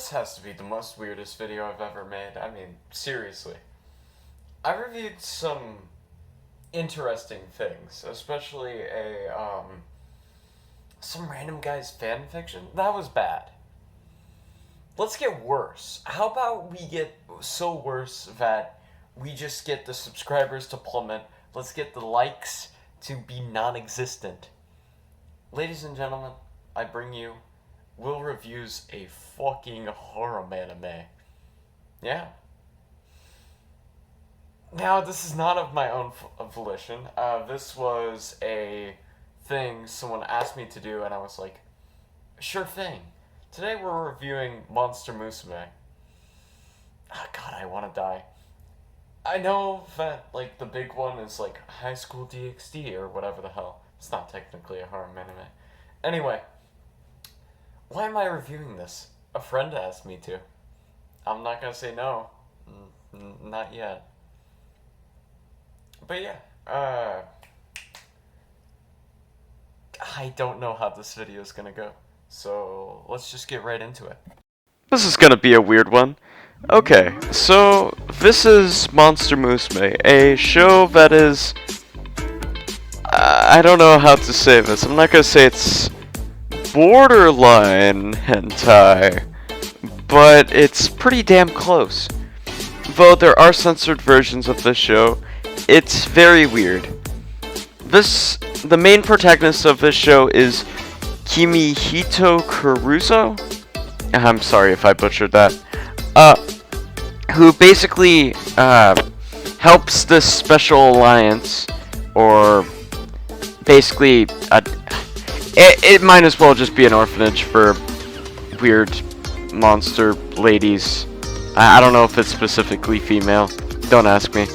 This has to be the most weirdest video I've ever made. I mean, seriously. I reviewed some interesting things, especially some random guy's fan fiction. That was bad. Let's get worse. How about we get so worse that we just get the subscribers to plummet? Let's get the likes to be non-existent. Ladies and gentlemen, I bring you Will reviews a fucking harem anime. Yeah. Now, this is not of my own volition. This was a thing someone asked me to do, and I was like, sure thing. Today we're reviewing Monster Musume. Oh, God, I want to die. I know that, like, the big one is, like, High School DxD or whatever the hell. It's not technically a harem anime. Anyway. Why am I reviewing this? A friend asked me to. I'm not gonna say no. Not yet. But yeah, I don't know how this video is gonna go. So, let's just get right into it. This is gonna be a weird one. Okay, so this is Monster Musume, a show that is... I don't know how to say this. I'm not gonna say it's borderline hentai, but it's pretty damn close. Though there are censored versions of this show, it's very weird. The main protagonist of this show is Kimihito Kuruzo. I'm sorry if I butchered that. Who basically helps this special alliance, or basically it might as well just be an orphanage for weird monster ladies. I don't know if it's specifically female. Don't ask me.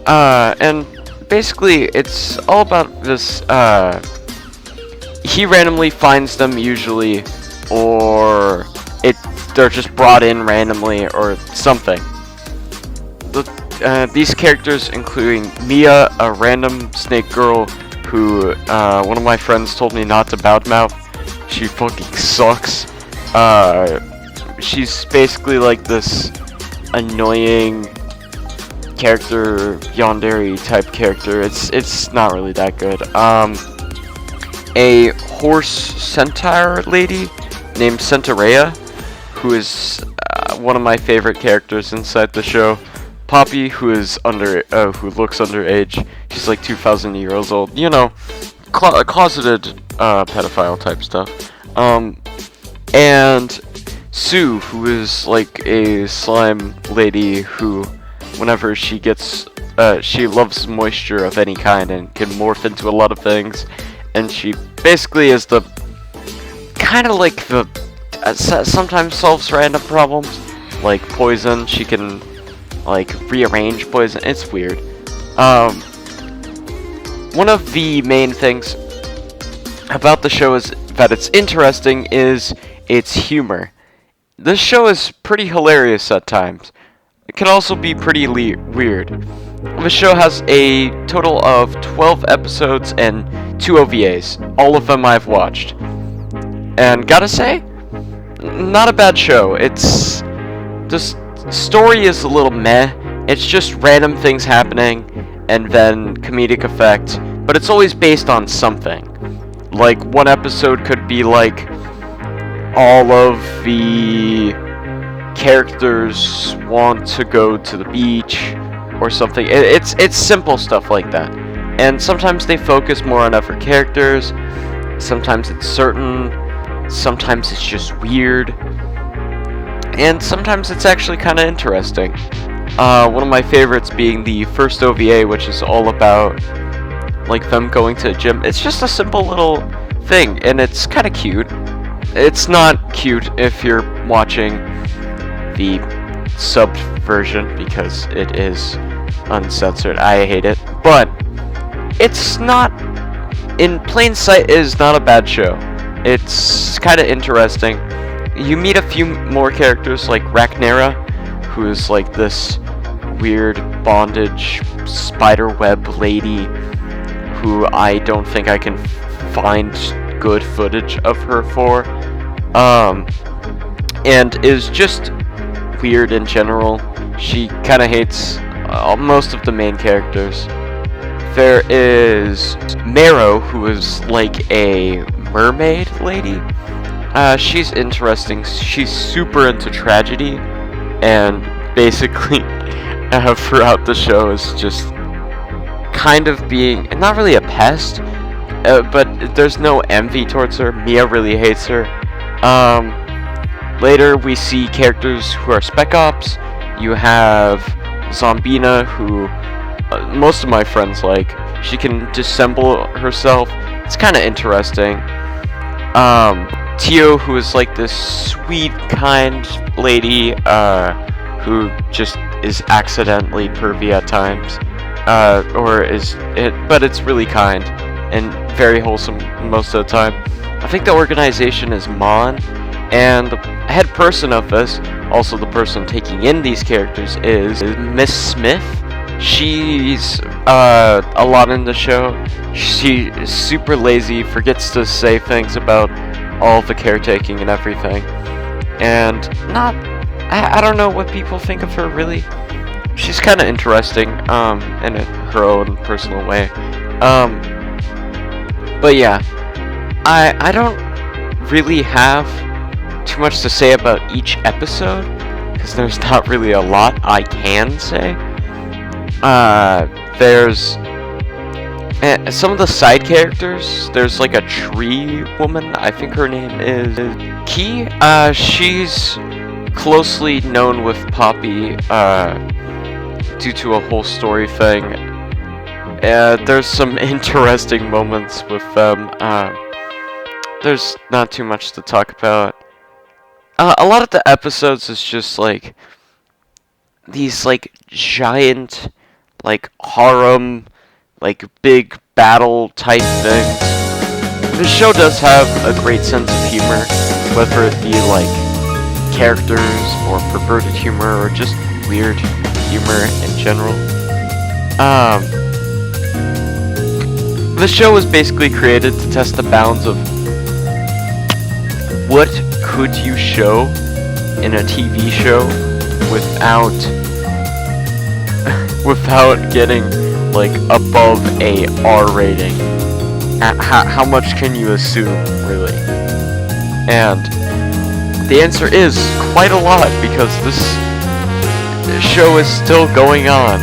And basically, it's all about this. He randomly finds them usually, or they're just brought in randomly, or something. These characters, including Mia, a random snake girl who one of my friends told me not to badmouth. She fucking sucks. She's basically like this annoying character, yandere type character. It's not really that good. A horse centaur lady named Centaurea, who is one of my favorite characters inside the show. Poppy, who is who looks underage. She's like 2,000 years old. You know, closeted pedophile type stuff. And Sue, who is like a slime lady who, whenever she gets, she loves moisture of any kind and can morph into a lot of things. And she basically is the kind of like the sometimes solves random problems, like poison. She can like rearrange poison. It's weird. One of the main things about the show is that it's interesting is its humor. This show is pretty hilarious at times. It can also be pretty weird. The show has a total of 12 episodes and 2 OVAs. All of them I've watched. And gotta say, not a bad show. It's just... story is a little meh. It's just random things happening and then comedic effect, but it's always based on something. Like, one episode could be like all of the characters want to go to the beach or something. It's simple stuff like that. And sometimes they focus more on other characters. Sometimes it's certain. Sometimes it's just weird. And sometimes it's actually kind of interesting. One of my favorites being the first OVA, which is all about like them going to a gym. It's just a simple little thing, and it's kind of cute. It's not cute if you're watching the subbed version because it is uncensored. I hate it, but it's not, in plain sight, it is not a bad show. It's kind of interesting. You meet a few more characters like Rhaenyra, who is like this weird bondage spiderweb lady who I don't think I can find good footage of her for. and is just weird in general. She kind of hates most of the main characters. There is Mero, who is like a mermaid lady. She's interesting. She's super into tragedy, and basically throughout the show is just kind of being, not really a pest, but there's no envy towards her. Mia really hates her. Later we see characters who are spec ops. You have Zombina, who most of my friends like. She can disassemble herself. It's kind of interesting. Tio, who is like this sweet, kind lady, who just is accidentally pervy at times, but it's really kind and very wholesome most of the time. I think the organization is Mon, and the head person of this, also the person taking in these characters, is Miss Smith. She's a lot in the show. She is super lazy, forgets to say things about all the caretaking and everything, and I don't know what people think of her really. She's kind of interesting in her own personal way. But yeah, I don't really have too much to say about each episode because there's not really a lot I can say. There's some of the side characters. There's like a tree woman. I think her name is Key. She's closely known with Poppy due to a whole story thing. There's some interesting moments with them. There's not too much to talk about. A lot of the episodes is just like these like giant like harem, like big battle type things. The show does have a great sense of humor, whether it be like characters or perverted humor or just weird humor in general. The show was basically created to test the bounds of what could you show in a TV show without getting like above a R rating. How much can you assume, really? And the answer is quite a lot, because this show is still going on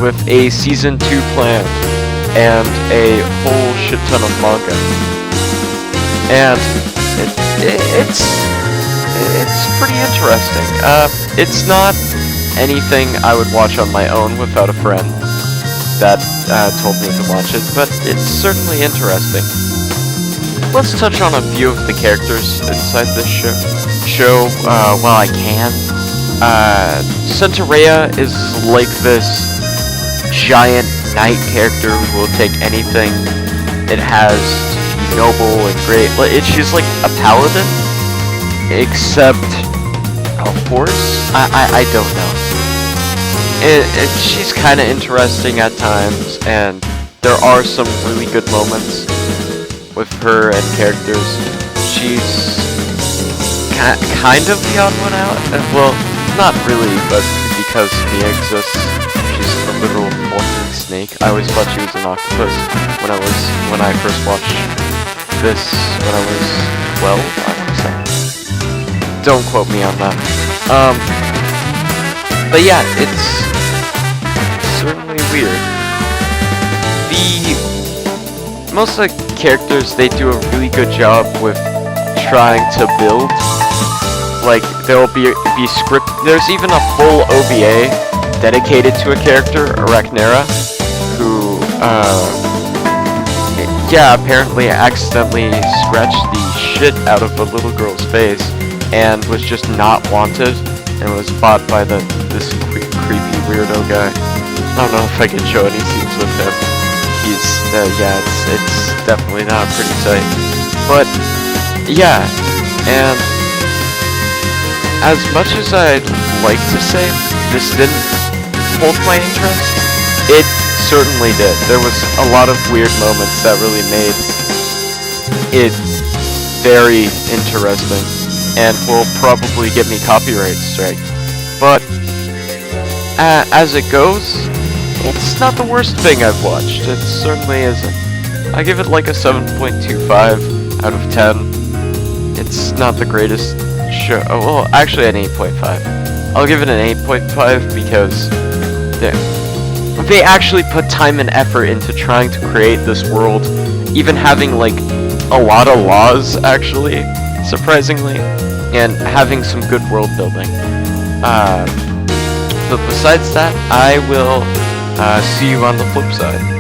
with a season 2 planned and a whole shit ton of manga. And it's pretty interesting. It's not anything I would watch on my own without a friend that told me to watch it, but it's certainly interesting. Let's touch on a few of the characters inside this show while I can. Centaurea is like this giant knight character who will take anything it has to be noble and great. She's like a paladin, except a horse? I don't know. She's kind of interesting at times, and there are some really good moments with her and characters. She's kind of the odd one out. Well, not really, but because Mia exists, she's a literal walking snake. I always thought she was an octopus when I first watched this when I was 12, I want to say. Don't quote me on that. But yeah, it's certainly weird. Most of the characters, they do a really good job with trying to build. Like, there'll be script. There's even a full OVA dedicated to a character, Arachnera, who, apparently accidentally scratched the shit out of a little girl's face and was just not wanted and was bought by this creepy weirdo guy. I don't know if I can show any scenes with him. He's, it's definitely not a pretty sight. But, yeah, and as much as I'd like to say this didn't hold my interest, it certainly did. There was a lot of weird moments that really made it very interesting. and will probably get me copyright strike. But as it goes, it's not the worst thing I've watched. It certainly isn't. I give it like a 7.25 out of 10. It's not the greatest show. Oh, well, actually an 8.5. I'll give it an 8.5 because they actually put time and effort into trying to create this world, even having like a lot of laws, actually, surprisingly, and having some good world building. But besides that, I will see you on the flip side.